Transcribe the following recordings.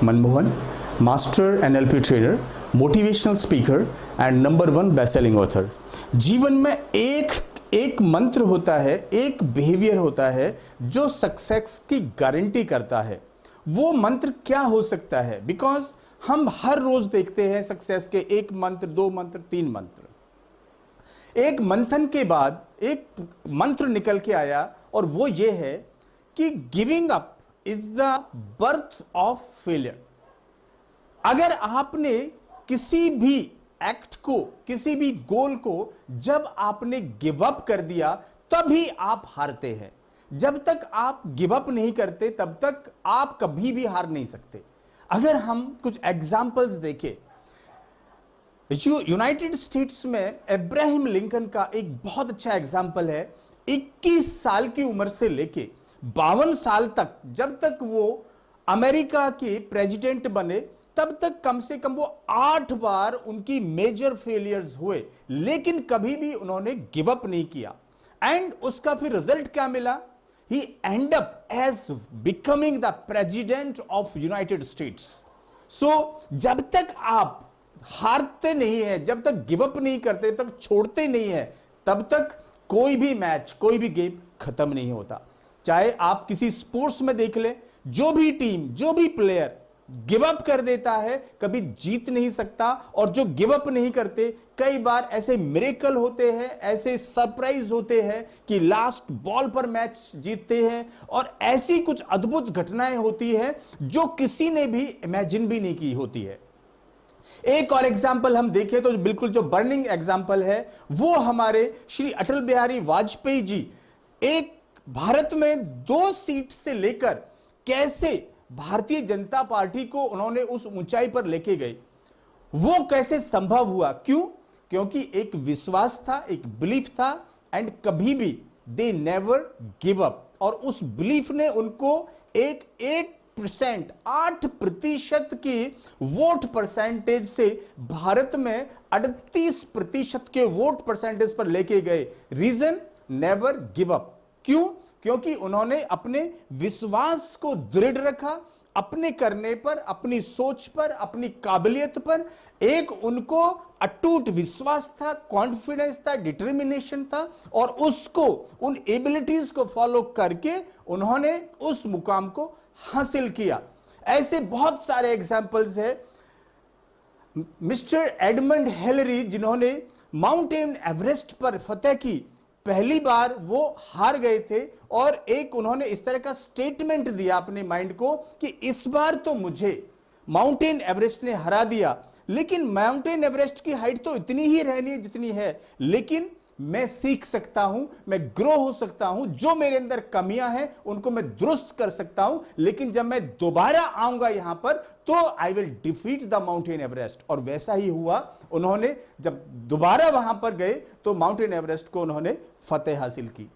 Manmohan, master NLP trainer, motivational speaker and number 1 best selling author. जीवन में एक मंत्र होता है, एक बिहेवियर होता है जो सक्सेस की गारंटी करता है। वो मंत्र क्या हो सकता है? बिकॉज हम हर रोज देखते हैं सक्सेस के 1 मंत्र, 2 मंत्र, 3 मंत्र। एक मंथन के बाद एक मंत्र निकल के आया और वो ये है कि giving up is the birth of failure. अगर आपने किसी भी एक्ट को, किसी भी गोल को जब आपने गिव अप कर दिया तभी आप हारते हैं। जब तक आप गिव अप नहीं करते तब तक आप कभी भी हार नहीं सकते। अगर हम कुछ एग्जाम्पल्स देखें, यूनाइटेड स्टेट्स में अब्राहम लिंकन का एक बहुत अच्छा एग्जाम्पल है। 21 साल की उम्र से लेके 52 साल तक, जब तक वो अमेरिका के प्रेसिडेंट बने तब तक कम से कम वो 8 बार उनकी मेजर फेलियर्स हुए, लेकिन कभी भी उन्होंने गिव अप नहीं किया। एंड उसका फिर रिजल्ट क्या मिला? He end up as becoming the president of United States. So जब तक आप हारते नहीं है, जब तक गिव अप नहीं करते, तब तक छोड़ते नहीं है, तब तक कोई भी मैच, कोई भी गेम खत्म नहीं होता। चाहे आप किसी स्पोर्ट्स में देख लें, जो भी टीम, जो भी प्लेयर गिव अप कर देता है कभी जीत नहीं सकता। और जो गिव अप नहीं करते, कई बार ऐसे मिरेकल होते हैं, ऐसे सरप्राइज होते हैं कि लास्ट बॉल पर मैच जीतते हैं। और ऐसी कुछ अद्भुत घटनाएं होती हैं जो किसी ने भी इमेजिन भी नहीं की होती है। एक और एग्जाम्पल हम देखें तो बिल्कुल जो बर्निंग एग्जाम्पल है वो हमारे श्री अटल बिहारी वाजपेयी जी एक भारत में 2 सीट से लेकर कैसे भारतीय जनता पार्टी को उन्होंने उस ऊंचाई पर लेके गए। वो कैसे संभव हुआ? क्यों? क्योंकि एक विश्वास था, एक बिलीफ था, एंड कभी भी दे नेवर गिव अप। और उस बिलीफ ने उनको एक 8% की वोट परसेंटेज से भारत में 38% के वोट परसेंटेज पर लेके गए। रीजन? Never give up. क्यों? क्योंकि उन्होंने अपने विश्वास को दृढ़ रखा, अपने करने पर, अपनी सोच पर, अपनी काबिलियत पर एक उनको अटूट विश्वास था, कॉन्फिडेंस था, डिटर्मिनेशन था, और उसको, उन एबिलिटीज को फॉलो करके उन्होंने उस मुकाम को हासिल किया। ऐसे बहुत सारे एग्जाम्पल्स है। मिस्टर एडमंड हिलरी जिन्होंने माउंटेन एवरेस्ट पर फतेह की, पहली बार वो हार गए थे और एक उन्होंने इस तरह का स्टेटमेंट दिया अपने माइंड को कि इस बार तो मुझे माउंटेन एवरेस्ट ने हरा दिया, लेकिन माउंटेन एवरेस्ट की हाइट तो इतनी ही रहनी है जितनी है, लेकिन मैं सीख सकता हूं, मैं ग्रो हो सकता हूं, जो मेरे अंदर कमियां हैं उनको मैं दुरुस्त कर सकता हूं, लेकिन जब मैं दोबारा आऊंगा यहां पर तो I will defeat the mountain Everest. और वैसा ही हुआ। उन्होंने जब दोबारा वहां पर गए तो माउंटेन एवरेस्ट को उन्होंने फतेह हासिल की।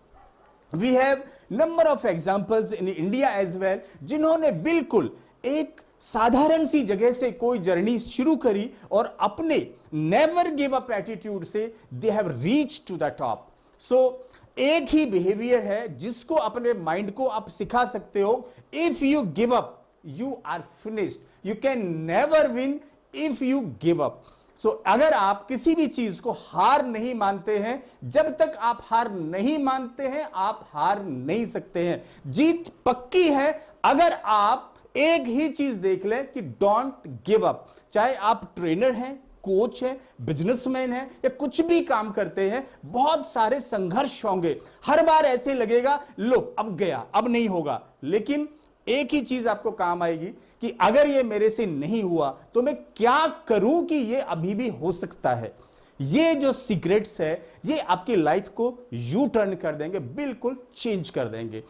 We have number of examples in India as well, जिन्होंने बिल्कुल एक साधारण सी जगह से कोई जर्नी शुरू करी और अपने नेवर गिव अप एटीट्यूड से they have reach to the top. So एक ही बिहेवियर है जिसको अपने माइंड को आप सिखा सकते हो। If you give up you are finished, you can never win if you give up. So अगर आप किसी भी चीज को हार नहीं मानते हैं, जब तक आप हार नहीं मानते हैं आप हार नहीं सकते हैं। जीत पक्की है अगर आप एक ही चीज देख लें कि डोंट गिव अप। चाहे आप ट्रेनर हैं, कोच हैं, बिजनेसमैन हैं, या कुछ भी काम करते हैं, बहुत सारे संघर्ष होंगे। हर बार ऐसे लगेगा लो अब गया, अब नहीं होगा, लेकिन एक ही चीज आपको काम आएगी कि अगर ये मेरे से नहीं हुआ तो मैं क्या करूं कि ये अभी भी हो सकता है। ये जो सीक्रेट्स है ये आपकी लाइफ को यू टर्न कर देंगे, बिल्कुल चेंज कर देंगे।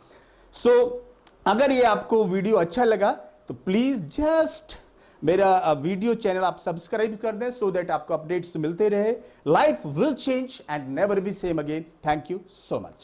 सो अगर ये आपको वीडियो अच्छा लगा तो प्लीज जस्ट मेरा वीडियो चैनल आप सब्सक्राइब कर दें सो दैट आपको अपडेट्स मिलते रहे। Life will change and never be same again. Thank you so much.